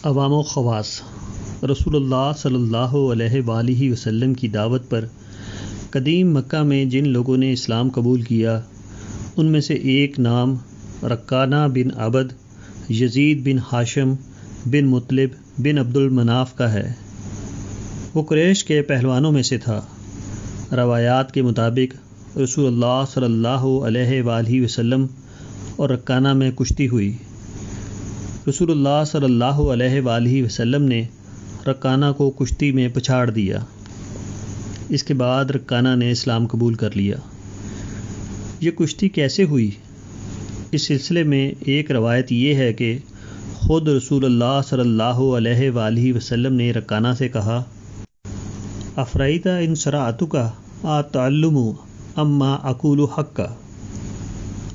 عوام و خواص رسول اللہ صلی اللہ علیہ وآلہ وسلم کی دعوت پر قدیم مکہ میں جن لوگوں نے اسلام قبول کیا ان میں سے ایک نام رکانہ بن عبد یزید بن ہاشم بن مطلب بن عبد المناف کا ہے۔ وہ قریش کے پہلوانوں میں سے تھا۔ روایات کے مطابق رسول اللہ صلی اللہ علیہ وآلہ وسلم اور رکانہ میں کشتی ہوئی۔ رسول اللہ صلی اللہ علیہ وآلہ وسلم نے رکانہ کو کشتی میں پچھاڑ دیا۔ اس کے بعد رکانہ نے اسلام قبول کر لیا۔ یہ کشتی کیسے ہوئی؟ اس سلسلے میں ایک روایت یہ ہے کہ خود رسول اللہ صلی اللہ علیہ وآلہ وسلم نے رکانہ سے کہا، افرائیت ان سرعتک اتعلم اما اقول حق،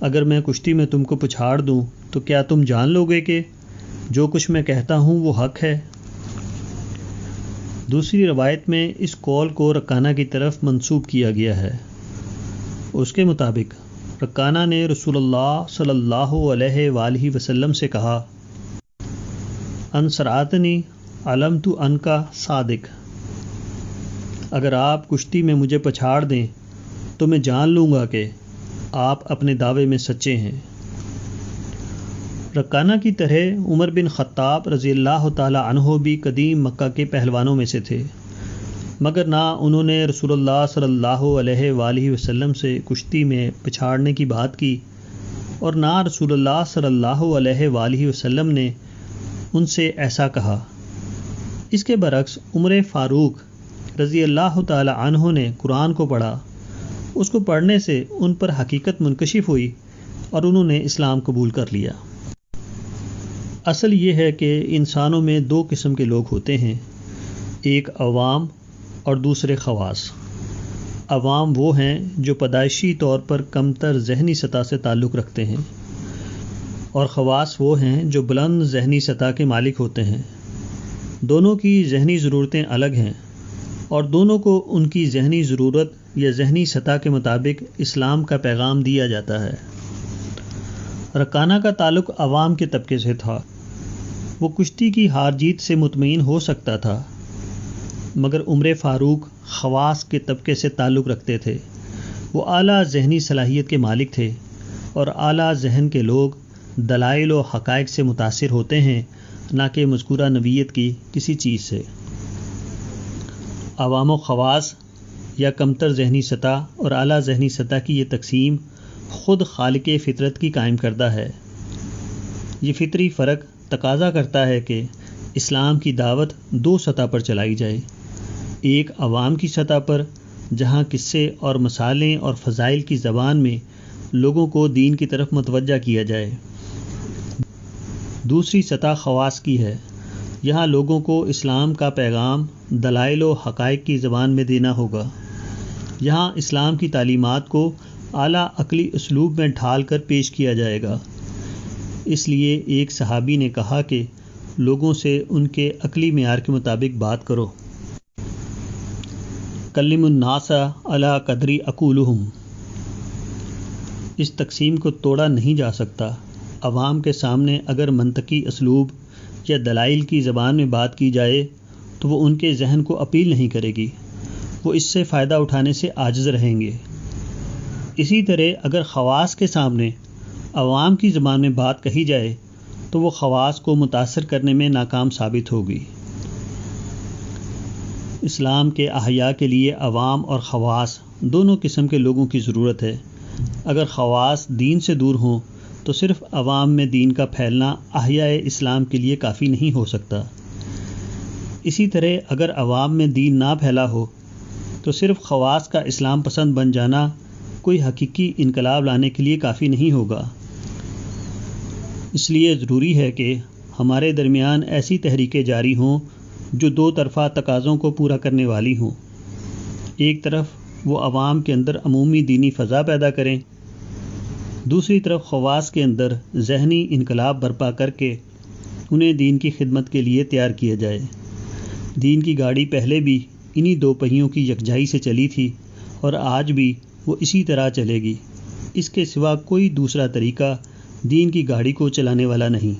اگر میں کشتی میں تم کو پچھاڑ دوں تو کیا تم جان لو گے کہ جو کچھ میں کہتا ہوں وہ حق ہے؟ دوسری روایت میں اس قول کو رکانہ کی طرف منسوب کیا گیا ہے۔ اس کے مطابق رکانہ نے رسول اللہ صلی اللہ علیہ وآلہ وسلم سے کہا، ان سرعتنی علمت انکا صادق، اگر آپ کشتی میں مجھے پچھاڑ دیں تو میں جان لوں گا کہ آپ اپنے دعوے میں سچے ہیں۔ رکانہ کی طرح عمر بن خطاب رضی اللہ تعالی عنہ بھی قدیم مکہ کے پہلوانوں میں سے تھے، مگر نہ انہوں نے رسول اللہ صلی اللہ علیہ وآلہ وسلم سے کشتی میں پچھاڑنے کی بات کی، اور نہ رسول اللہ صلی اللہ علیہ وآلہ وسلم نے ان سے ایسا کہا۔ اس کے برعکس عمر فاروق رضی اللہ تعالی عنہ نے قرآن کو پڑھا۔ اس کو پڑھنے سے ان پر حقیقت منکشف ہوئی اور انہوں نے اسلام قبول کر لیا۔ اصل یہ ہے کہ انسانوں میں دو قسم کے لوگ ہوتے ہیں، ایک عوام اور دوسرے خواص۔ عوام وہ ہیں جو پیدائشی طور پر کمتر ذہنی سطح سے تعلق رکھتے ہیں، اور خواص وہ ہیں جو بلند ذہنی سطح کے مالک ہوتے ہیں۔ دونوں کی ذہنی ضرورتیں الگ ہیں، اور دونوں کو ان کی ذہنی ضرورت یا ذہنی سطح کے مطابق اسلام کا پیغام دیا جاتا ہے۔ رکانہ کا تعلق عوام کے طبقے سے تھا۔ وہ کشتی کی ہار جیت سے مطمئن ہو سکتا تھا، مگر عمر فاروق خواص کے طبقے سے تعلق رکھتے تھے۔ وہ اعلیٰ ذہنی صلاحیت کے مالک تھے، اور اعلیٰ ذہن کے لوگ دلائل و حقائق سے متاثر ہوتے ہیں، نہ کہ مذکورہ نوعیت کی کسی چیز سے۔ عوام و خواص یا کمتر ذہنی سطح اور اعلیٰ ذہنی سطح کی یہ تقسیم خود خالق فطرت کی قائم کردہ ہے۔ یہ فطری فرق تقاضا کرتا ہے کہ اسلام کی دعوت دو سطح پر چلائی جائے، ایک عوام کی سطح پر جہاں قصے اور مثالیں اور فضائل کی زبان میں لوگوں کو دین کی طرف متوجہ کیا جائے، دوسری سطح خواص کی ہے، یہاں لوگوں کو اسلام کا پیغام دلائل و حقائق کی زبان میں دینا ہوگا، یہاں اسلام کی تعلیمات کو اعلیٰ عقلی اسلوب میں ڈھال کر پیش کیا جائے گا۔ اس لیے ایک صحابی نے کہا کہ لوگوں سے ان کے عقلی معیار کے مطابق بات کرو۔ کلم الناس علی قدر عقولہم، اس تقسیم کو توڑا نہیں جا سکتا۔ عوام کے سامنے اگر منطقی اسلوب یا دلائل کی زبان میں بات کی جائے تو وہ ان کے ذہن کو اپیل نہیں کرے گی، وہ اس سے فائدہ اٹھانے سے عاجز رہیں گے۔ اسی طرح اگر خواص کے سامنے عوام کی زبان میں بات کہی جائے تو وہ خواص کو متاثر کرنے میں ناکام ثابت ہوگی۔ اسلام کے احیاء کے لیے عوام اور خواص دونوں قسم کے لوگوں کی ضرورت ہے۔ اگر خواص دین سے دور ہوں تو صرف عوام میں دین کا پھیلنا احیاء اسلام کے لیے کافی نہیں ہو سکتا۔ اسی طرح اگر عوام میں دین نہ پھیلا ہو تو صرف خواص کا اسلام پسند بن جانا کوئی حقیقی انقلاب لانے کے لیے کافی نہیں ہوگا۔ اس لیے ضروری ہے کہ ہمارے درمیان ایسی تحریکیں جاری ہوں جو دو طرفہ تقاضوں کو پورا کرنے والی ہوں۔ ایک طرف وہ عوام کے اندر عمومی دینی فضا پیدا کریں، دوسری طرف خواص کے اندر ذہنی انقلاب برپا کر کے انہیں دین کی خدمت کے لیے تیار کیا جائے۔ دین کی گاڑی پہلے بھی انہی دو پہیوں کی یکجائی سے چلی تھی، اور آج بھی وہ اسی طرح چلے گی۔ اس کے سوا کوئی دوسرا طریقہ دین کی گاڑی کو چلانے والا نہیں۔